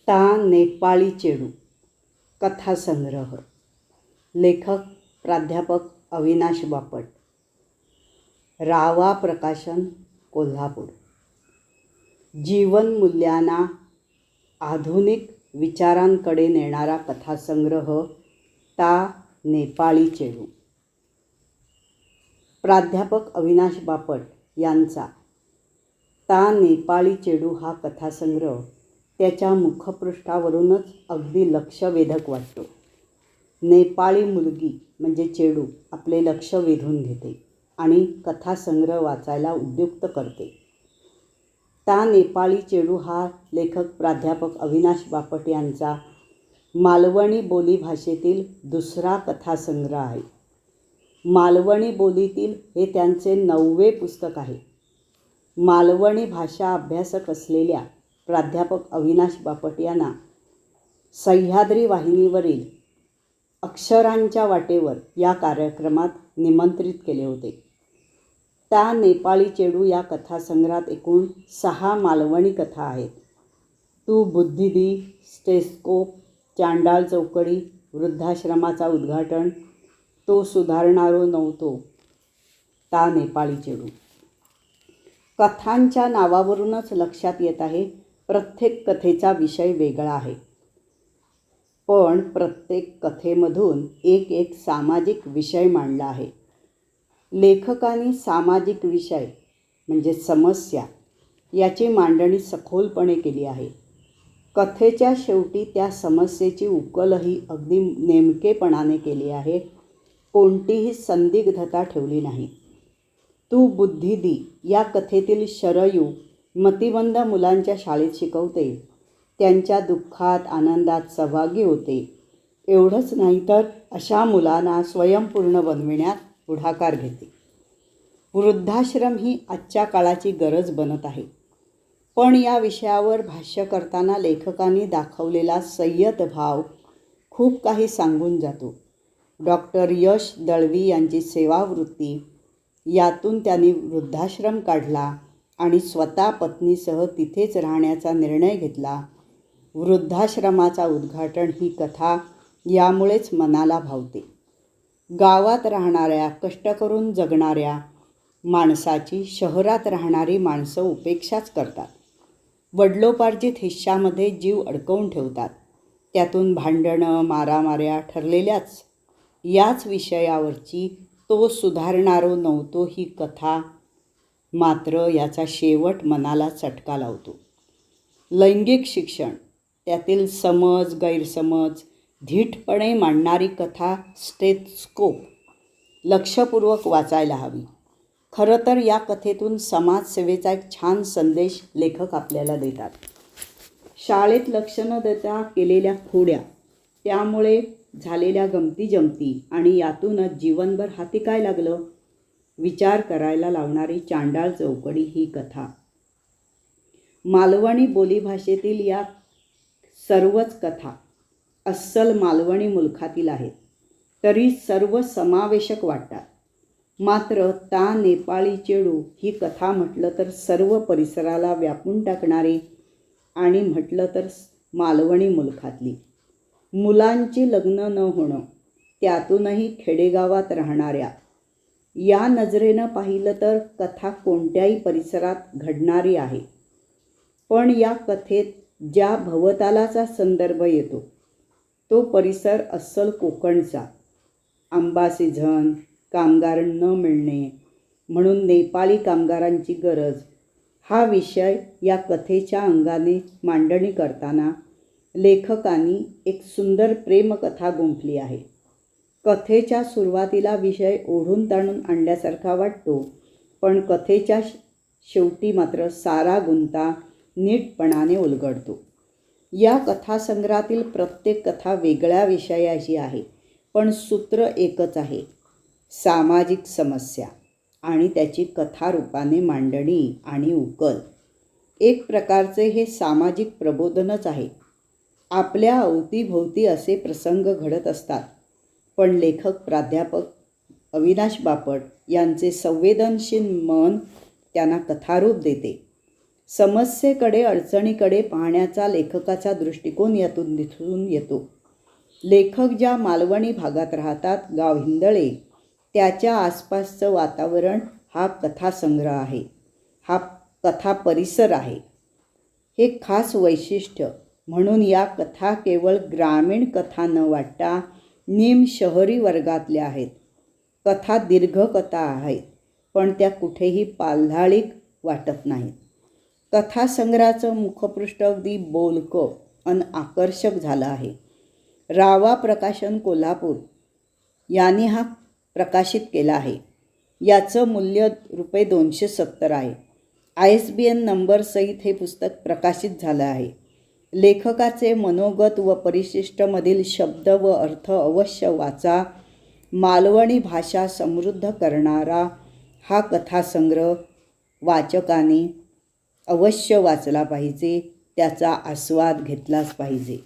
ता नेपाळी चेडू कथासंग्रह. लेखक प्राध्यापक अविनाश बापट. रावा प्रकाशन, कोल्हापूर. जीवनमूल्यांना आधुनिक विचारांकडे नेणारा कथासंग्रह ता नेपाळी चेडू. प्राध्यापक अविनाश बापट यांचा ता नेपाळी चेडू हा कथासंग्रह त्याच्या मुखपृष्ठावरूनच अगदी लक्षवेधक वाटतो. नेपाळी मुलगी म्हणजे चेडू आपले लक्ष वेधून घेते आणि कथासंग्रह वाचायला उद्युक्त करते. ता नेपाळी चेडू हा लेखक प्राध्यापक अविनाश बापट यांचा मालवणी बोलीभाषेतील दुसरा कथासंग्रह आहे. मालवणी बोलीतील हे त्यांचे 9वे पुस्तक आहे. मालवणी भाषा अभ्यासक असलेल्या प्राध्यापक अविनाश बापट यांना सह्याद्री वाहिनीवरील अक्षरांच्या वाटेवर या कार्यक्रमात निमंत्रित केले होते. ता नेपाळी चेडू या कथासंग्रहात एकूण 6 मालवणी कथा आहेत. तू बुद्धी दी, स्टेथोस्कोप, चांडाळ चौकडी, वृद्धाश्रमाचा उद्घाटन, तो सुधारणारो नव्हतो. ता नेपाळी चेडू. कथांच्या नावावरूनच लक्षात येत आहे प्रत्येक कथेचा विषय वेगळा आहे, पण प्रत्येक कथेमधून एक सामाजिक विषय मांडला आहे. लेखकांनी सामाजिक विषय म्हणजे समस्या याची मांडणी सखोलपणे केली आहे. कथेच्या शेवटी त्या समस्येची उकलही अगदी नेमकेपणाने केली आहे. कोणतीही संदिग्धता ठेवली नाही. तू बुद्धी दी या कथेतील शरयू मतिमंद मुलांच्या शाळेत शिकवते, त्यांच्या दुःखात आनंदात सहभागी होते. एवढंच नाही तर अशा मुलांना स्वयंपूर्ण बनविण्यात पुढाकार घेते. वृद्धाश्रम ही आजच्या काळाची गरज बनत आहे, पण या विषयावर भाष्य करताना लेखकांनी दाखवलेला संयत भाव खूप काही सांगून जातो. डॉक्टर यश दळवी यांची सेवावृत्ती, यातून त्यांनी वृद्धाश्रम काढला आणि स्वतः पत्नीसह तिथेच राहण्याचा निर्णय घेतला. वृद्धाश्रमाचा उद्घाटन ही कथा यामुळेच मनाला भावते. गावात राहणाऱ्या कष्ट करून जगणाऱ्या माणसाची शहरात राहणारी माणसं उपेक्षाच करतात. वडिलोपार्जित हिश्श्यामध्ये जीव अडकवून ठेवतात. त्यातून भांडणं, मारामाऱ्या ठरलेल्याच. याच विषयावरची तो सुधारणारो नव्हतो ही कथा मात्र याचा शेवट मनाला चटका लावतो. लैंगिक शिक्षण, त्यातील समज गैरसमज धीटपणे मांडणारी कथा स्टेथोस्कोप लक्षपूर्वक वाचायला हवी. खरं तर या कथेतून समाजसेवेचा एक छान संदेश लेखक आपल्याला देतात. शाळेत लक्ष न देता केलेल्या खोड्या, त्यामुळे झालेल्या गमती आणि यातूनच जीवनभर हाती काय लागलं विचार करायला लावणारी चांडाळ चौकडी ही कथा. मालवणी बोलीभाषेतील या सर्वच कथा अस्सल मालवणी मुलखातील आहेत, तरी सर्व समावेशक वाटतात. मात्र ता नेपाळी चेडू ही कथा म्हटलं तर सर्व परिसराला व्यापून टाकणारी आणि म्हटलं तर मालवणी मुलखातली. मुलांची लग्न न होणं, त्यातूनही खेडेगावात राहणाऱ्या, या नजरेनं पाहिलं तर कथा कोणत्याही परिसरात घडणारी आहे. पण या कथेत ज्या भवतालाचा संदर्भ येतो तो परिसर अस्सल कोकणचा. आंबा सीझन, कामगार न मिळणे म्हणून नेपाळी कामगारांची गरज, हा विषय या कथेच्या अंगाने मांडणी करताना लेखकांनी एक सुंदर प्रेमकथा गुंफली आहे. कथेच्या सुरुवातीला विषय ओढून ताणून आणल्यासारखा वाटतो, पण कथेच्या शेवटी मात्र सारा गुंता नीटपणाने उलगडतो. या कथासंग्रहातील प्रत्येक कथा वेगळ्या विषयाची आहे, पण सूत्र एकच आहे, सामाजिक समस्या आणि त्याची कथारूपाने मांडणी आणि उकल. एक प्रकारचे हे सामाजिक प्रबोधनच आहे. आपल्या अवतीभोवती असे प्रसंग घडत असतात, पण लेखक प्राध्यापक अविनाश बापट यांचे संवेदनशील मन त्यांना कथारूप देते. समस्येकडे अडचणीकडे पाहण्याचा लेखकाचा दृष्टिकोन यातून दिसून येतो. लेखक ज्या मालवणी भागात राहतात, गाव हिंदळे, त्याच्या आसपासचं वातावरण हा कथासंग्रह आहे, हा कथा परिसर आहे. हे खास वैशिष्ट्य म्हणून या कथा केवळ ग्रामीण कथा न वाटता निम शहरी वर्गातल्या आहेत. कथा दीर्घकथा आहेत, पण त्या कुठेही पाल्हाळिक वाटत नाहीत. कथासंग्रहाचं मुखपृष्ठ अगदी बोलकं आणि आकर्षक झालं आहे. रावा प्रकाशन कोल्हापूर यांनी हा प्रकाशित केला आहे. याचं मूल्य ₹270 आहे. ISBN नंबरसहित हे पुस्तक प्रकाशित झालं आहे. लेखकाचे मनोगत व परिशिष्टमधील शब्द व अर्थ अवश्य वाचा. मालवणी भाषा समृद्ध करणारा हा कथासंग्रह वाचकाने अवश्य वाचला पाहिजे, त्याचा आस्वाद घेतलाच पाहिजे.